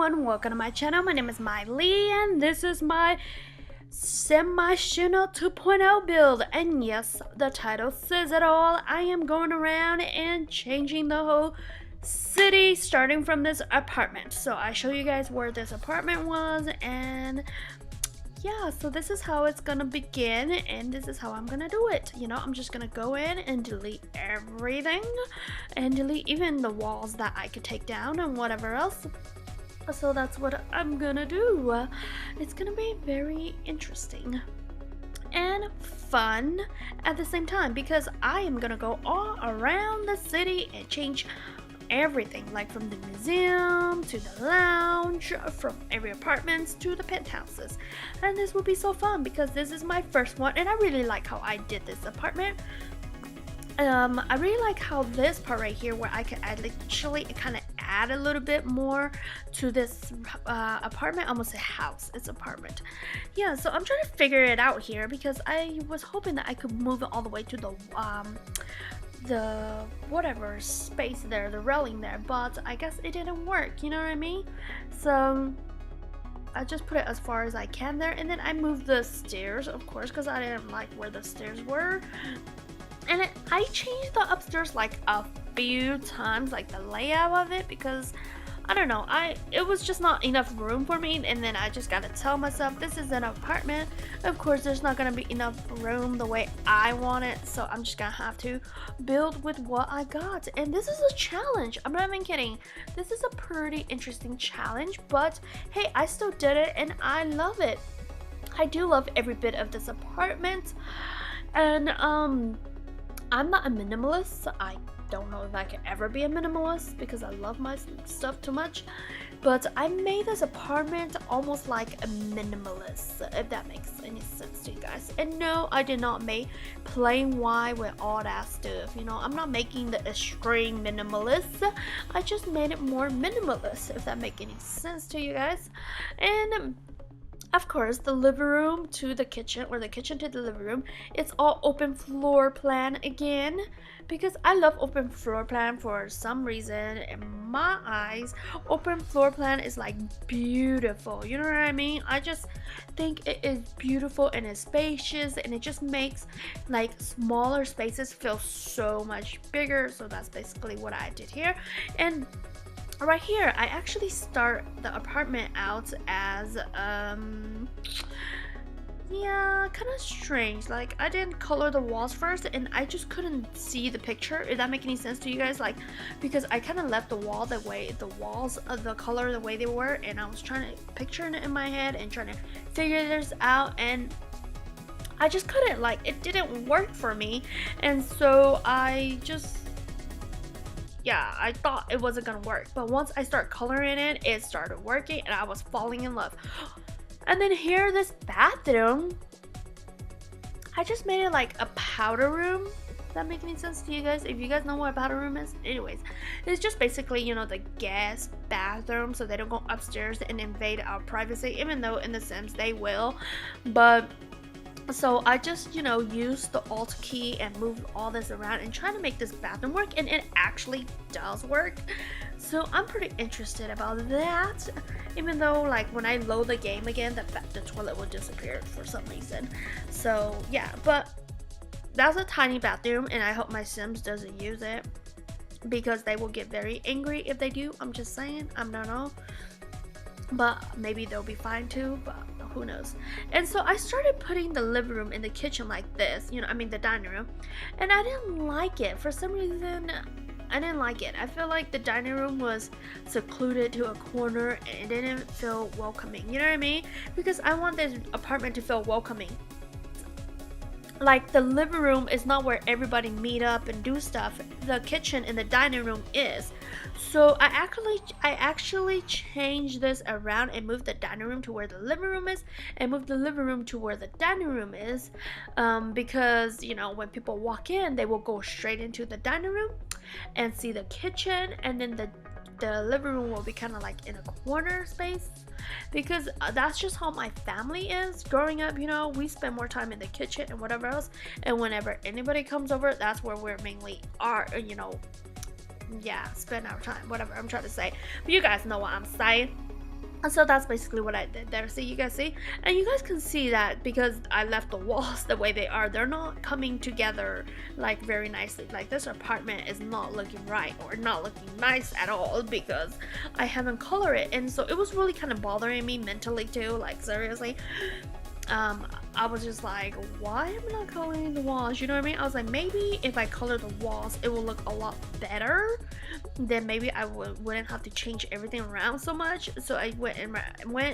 everyone, welcome to my channel. My name is Miley and this is my San Myshuno 2.0 build. And yes, the title says it all. I am going around and changing the whole city starting from this apartment. So I show you guys where this apartment was, and yeah, so this is how it's gonna begin, and this is how I'm gonna do it. You know, I'm just gonna go in and delete everything and delete even the walls that I could take down and whatever else. So that's what I'm gonna do. It's gonna be very interesting and fun at the same time, because I am gonna go all around the city and change everything, like from the museum to the lounge, from every apartments to the penthouses. And this will be so fun because this is my first one, and I really like how I did this apartment. I really like how this part right here, where I could actually kind of add a little bit more to this apartment. Almost a house, it's apartment. Yeah, so I'm trying to figure it out here because I was hoping that I could move it all the way to the whatever space there, the railing there, but I guess it didn't work, you know what I mean? So I just put it as far as I can there, and then I moved the stairs, of course, because I didn't like where the stairs were. And I changed the upstairs like a few times, like the layout of it, because I don't know, it was just not enough room for me. And then I just gotta tell myself, this is an apartment, of course there's not gonna be enough room the way I want it, so I'm just gonna have to build with what I got. And this is a challenge, I'm not even kidding. This is a pretty interesting challenge, but hey, I still did it and I love it. I do love every bit of this apartment. And I'm not a minimalist, so I don't know if I can ever be a minimalist because I love my stuff too much, but I made this apartment almost like a minimalist, if that makes any sense to you guys. And no, I did not make plain white with all that stuff, you know, I'm not making the extreme minimalist, I just made it more minimalist, if that makes any sense to you guys. And of course, the living room to the kitchen, or the kitchen to the living room, it's all open floor plan again, because I love open floor plan for some reason. In my eyes, open floor plan is like beautiful, you know what I mean? I just think it is beautiful and it's spacious, and it just makes like smaller spaces feel so much bigger. So that's basically what I did here. And right here, I actually start the apartment out as yeah, kind of strange. Like, I didn't color the walls first, and I just couldn't see the picture, if that make any sense to you guys. Like, because I kind of left the walls of the color the way they were, and I was trying to picture it in my head and trying to figure this out, and I just couldn't, like, it didn't work for me. And so I thought it wasn't gonna work, but once I start coloring it, it started working, and I was falling in love. And then here, this bathroom, I just made it like a powder room. Does that make any sense to you guys? If you guys know what a powder room is, anyways, it's just basically, you know, the guest bathroom, so they don't go upstairs and invade our privacy, even though in The Sims they will. But so I just, you know, used the Alt key and moved all this around and trying to make this bathroom work, and it actually does work. So I'm pretty interested about that, even though like when I load the game again, the toilet will disappear for some reason. So yeah, but that's a tiny bathroom, and I hope my Sims doesn't use it, because they will get very angry if they do. I'm just saying, I don't know, but maybe they'll be fine too, but who knows. And so I started putting the living room in the kitchen like this, you know, I mean the dining room, and I didn't like it for some reason. I didn't like it. I feel like the dining room was secluded to a corner, and it didn't feel welcoming, you know what I mean? Because I want this apartment to feel welcoming. Like, the living room is not where everybody meet up and do stuff. The kitchen and the dining room is. So I actually changed this around and moved the dining room to where the living room is, and moved the living room to where the dining room is, because, you know, when people walk in, they will go straight into the dining room and see the kitchen, and then the living room will be kind of like in a corner space, because that's just how my family is growing up. You know, we spend more time in the kitchen and whatever else, and whenever anybody comes over, that's where we're mainly you know, yeah, spend our time, whatever I'm trying to say, but you guys know what I'm saying. And so that's basically what I did there. So you guys see, and you guys can see that because I left the walls the way they are, they're not coming together like very nicely. Like this apartment is not looking right or not looking nice at all because I haven't colored it. And so it was really kind of bothering me mentally too, like seriously. I was just like, why am I not coloring the walls? You know what I mean? I was like, maybe if I color the walls, it will look a lot better. Then maybe I wouldn't have to change everything around so much. So I went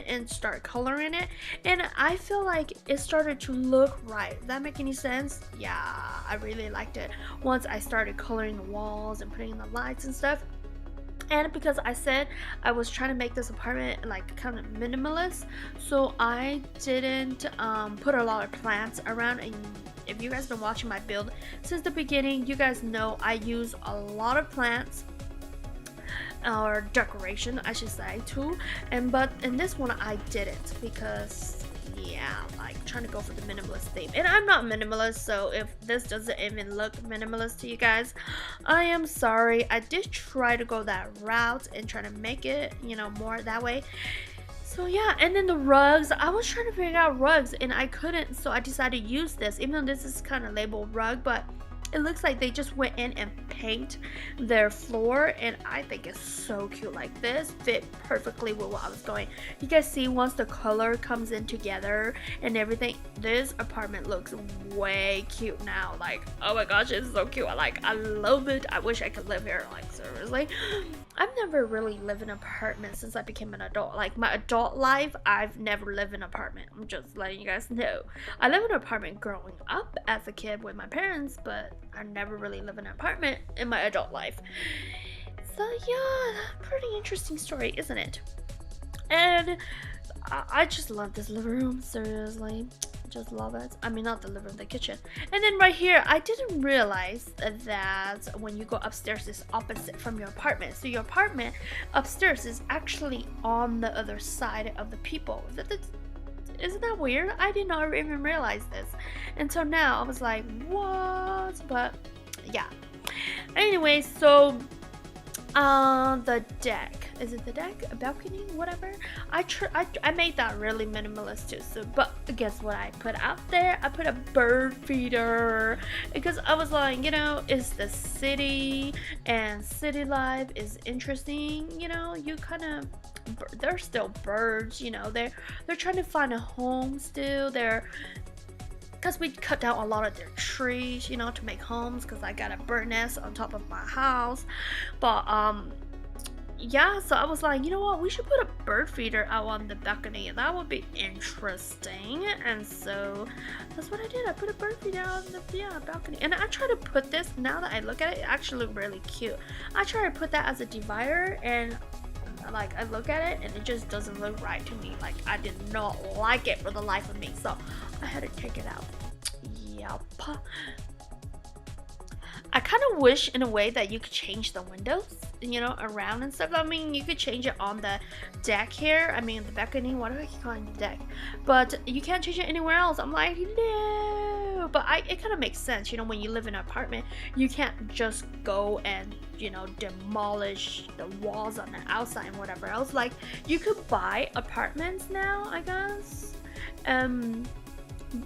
and started coloring it, and I feel like it started to look right. Does that make any sense? Yeah, I really liked it once I started coloring the walls and putting in the lights and stuff. And because I said I was trying to make this apartment like kind of minimalist, so I didn't put a lot of plants around. And if you guys been watching my build since the beginning, you guys know I use a lot of plants or decoration I should say too. But in this one I didn't because yeah, like trying to go for the minimalist theme, and I'm not minimalist, so if this doesn't even look minimalist to you guys, I am sorry. I did try to go that route and try to make it, you know, more that way. So yeah, and then the rugs, I was trying to figure out rugs and I couldn't, so I decided to use this, even though this is kind of labeled rug, but it looks like they just went in and paint their floor, and I think it's so cute. Like this fit perfectly with what I was going. You guys see once the color comes in together and everything, this apartment looks way cute now. Like, oh my gosh, it's so cute. I love it. I wish I could live here, like seriously. I've never really lived in an apartment since I became an adult. Like my adult life, I've never lived in an apartment. I'm just letting you guys know. I lived in an apartment growing up as a kid with my parents, but I never really lived in an apartment in my adult life. So yeah, pretty interesting story, isn't it? And I just love this living room, seriously. Just love it. I mean, not the living room, the kitchen. And then right here, I didn't realize that when you go upstairs, it's opposite from your apartment. So your apartment upstairs is actually on the other side of the people. Isn't that weird? I did not even realize this. And so now I was like, what? But yeah. Anyway, so the deck. Is it the deck? A balcony? Whatever. I made that really minimalist too. So, but guess what I put out there? I put a bird feeder because I was like, you know, it's the city and city life is interesting. You know, you kind of, they're still birds. You know, they're trying to find a home still. Because we cut down a lot of their trees, you know, to make homes. Because I got a bird nest on top of my house, but yeah, so I was like, you know what, we should put a bird feeder out on the balcony, and that would be interesting. And so that's what I did. I put a bird feeder out on the balcony, and I try to put this, now that I look at it, it actually look really cute. I try to put that as a divider, and like I look at it and it just doesn't look right to me. Like I did not like it for the life of me, so I had to take it out. Yep. I kind of wish in a way that you could change the windows, you know, around and stuff. I mean, you could change it on the deck here. I mean, the balcony, what do I keep calling the deck? But you can't change it anywhere else. I'm like, no. But it kind of makes sense, you know, when you live in an apartment, you can't just go and, you know, demolish the walls on the outside and whatever else. Like, you could buy apartments now, I guess.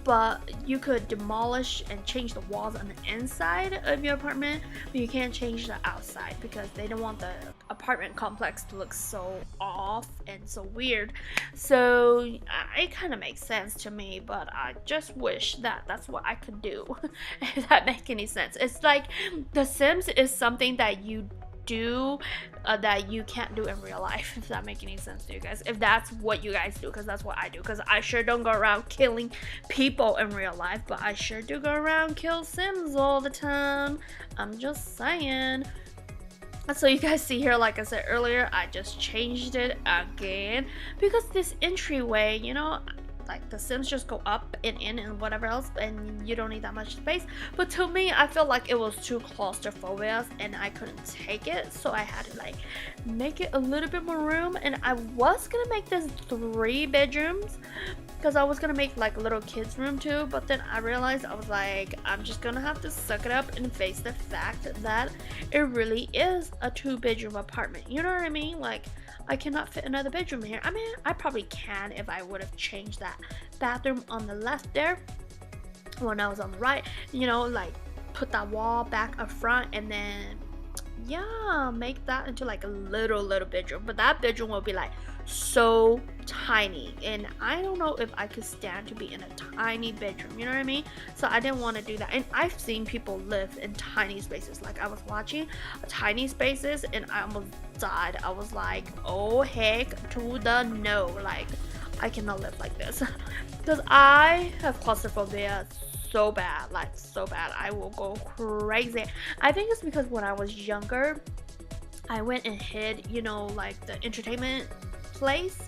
But you could demolish and change the walls on the inside of your apartment, but you can't change the outside because they don't want the apartment complex to look so off and so weird. So it kind of makes sense to me, but I just wish that that's what I could do. If that makes any sense. It's like The Sims is something that you do that you can't do in real life, if that makes any sense to you guys, if that's what you guys do, because that's what I do. Because I sure don't go around killing people in real life, but I sure do go around kill Sims all the time. I'm just saying. So you guys see here, like I said earlier, I just changed it again because this entryway, you know, like the Sims just go up and in and whatever else, and you don't need that much space. But to me, I felt like it was too claustrophobic and I couldn't take it, so I had to like make it a little bit more room. And I was gonna make this 3 bedrooms because I was gonna make like a little kids room too, but then I realized I was like, I'm just gonna have to suck it up and face the fact that it really is a 2-bedroom apartment. You know what I mean? Like, I cannot fit another bedroom here. I mean, I probably can if I would have changed that bathroom on the left there when I was on the right, you know, like put that wall back up front, and then yeah, make that into like a little bedroom. But that bedroom will be like so tiny, and I don't know if I could stand to be in a tiny bedroom, you know what I mean? So I didn't want to do that. And I've seen people live in tiny spaces. Like I was watching tiny spaces and I almost died. I was like, oh heck to the no, like I cannot live like this because I have claustrophobia so bad, like so bad. I will go crazy. I think it's because when I was younger, I went and hid, you know, like the entertainment place,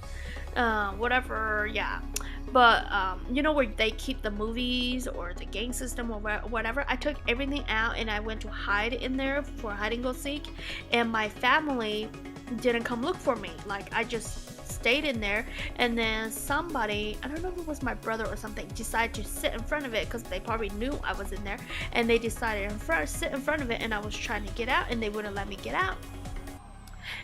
whatever, yeah. But you know, where they keep the movies or the gang system or whatever. I took everything out and I went to hide in there for hide and go seek, and my family didn't come look for me. Like I just stayed in there, and then somebody, I don't know if it was my brother or something, decided to sit in front of it because they probably knew I was in there, and they decided sit in front of it, and I was trying to get out and they wouldn't let me get out.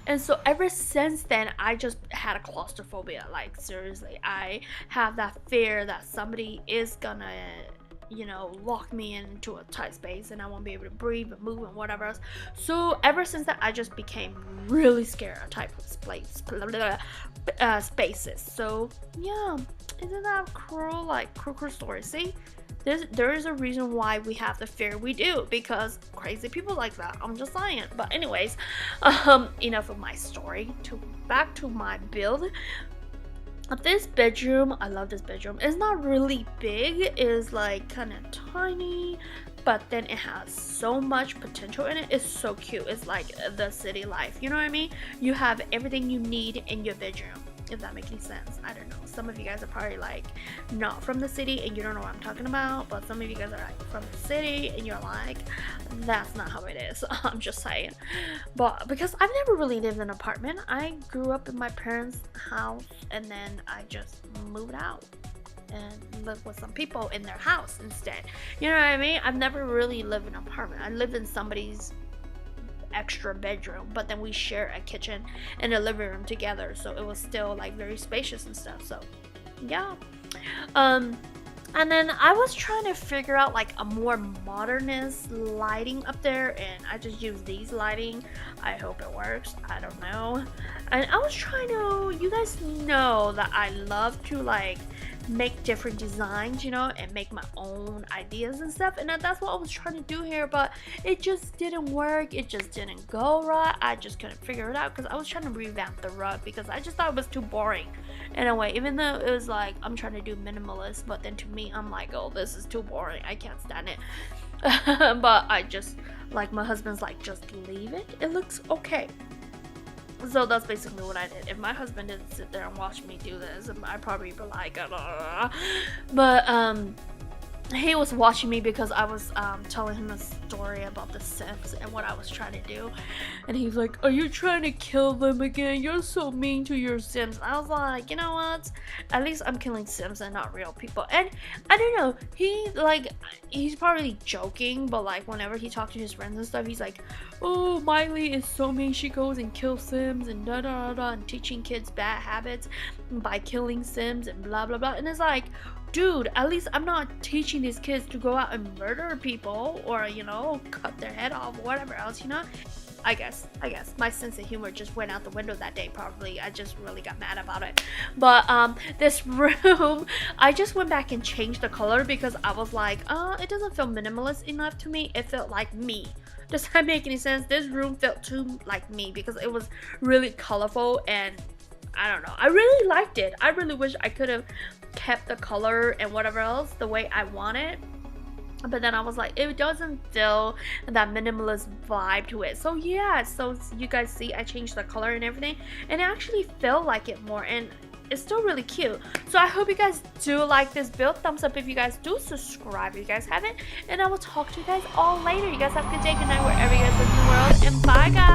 And so ever since then, I just had a claustrophobia. Like seriously, I have that fear that somebody is gonna, you know, lock me into a tight space and I won't be able to breathe and move and whatever else. So ever since that, I just became really scared of type of spaces. So yeah, isn't that cruel? Like cruel story. See, there is a reason why we have the fear we do, because crazy people like that. I'm just saying. But anyways, enough of my story. Back to my build. This bedroom, I love this bedroom. It's not really big, it's like kind of tiny, but then it has so much potential in it. It's so cute. It's like the city life, you know what I mean? You have everything you need in your bedroom, if that makes any sense. I don't know, some of you guys are probably like not from the city and you don't know what I'm talking about, but some of you guys are like from the city and you're like, that's not how it is. I'm just saying. But because I've never really lived in an apartment, I grew up in my parents' house and then I just moved out and lived with some people in their house instead, you know what I mean? I've never really lived in an apartment. I lived in somebody's extra bedroom, but then we share a kitchen and a living room together, so it was still like very spacious and stuff. So yeah, and then I was trying to figure out like a more modernist lighting up there, and I just used these lighting. I hope it works, I don't know. And I was trying to, you guys know that I love to like make different designs, you know, and make my own ideas and stuff, and that's what I was trying to do here, but it just didn't work. It just didn't go right. I just couldn't figure it out because I was trying to revamp the rug because I just thought it was too boring in a way, even though it was like I'm trying to do minimalist, but then to me I'm like, oh, this is too boring, I can't stand it. But I just, like, my husband's like, just leave it, it looks okay. So that's basically what I did. If my husband didn't sit there and watch me do this, I'd probably be like, but he was watching me because I was telling him a story about the Sims and what I was trying to do, and he's like, are you trying to kill them again? You're so mean to your Sims. I was like, you know what, at least I'm killing Sims and not real people. And I don't know, he's probably joking, but like whenever he talks to his friends and stuff, he's like, oh, Miley is so mean, she goes and kills Sims and da da da, and teaching kids bad habits by killing Sims and blah blah blah. And it's like, dude, at least I'm not teaching these kids to go out and murder people or, you know, cut their head off or whatever else, you know. I guess my sense of humor just went out the window that day. Probably I just really got mad about it. But this room, I just went back and changed the color because I was like, it doesn't feel minimalist enough to me. It felt like me. Does that make any sense? This room felt too like me because it was really colorful, and I don't know, I really liked it. I really wish I could have kept the color and whatever else the way I want it, but then I was like, it doesn't feel that minimalist vibe to it. So yeah, so you guys see I changed the color and everything, and it actually felt like it more, and it's still really cute. So I hope you guys do like this build. Thumbs up if you guys do, subscribe if you guys haven't, and I will talk to you guys all later. You guys have a good day, good night, wherever you guys live in the world, and bye guys.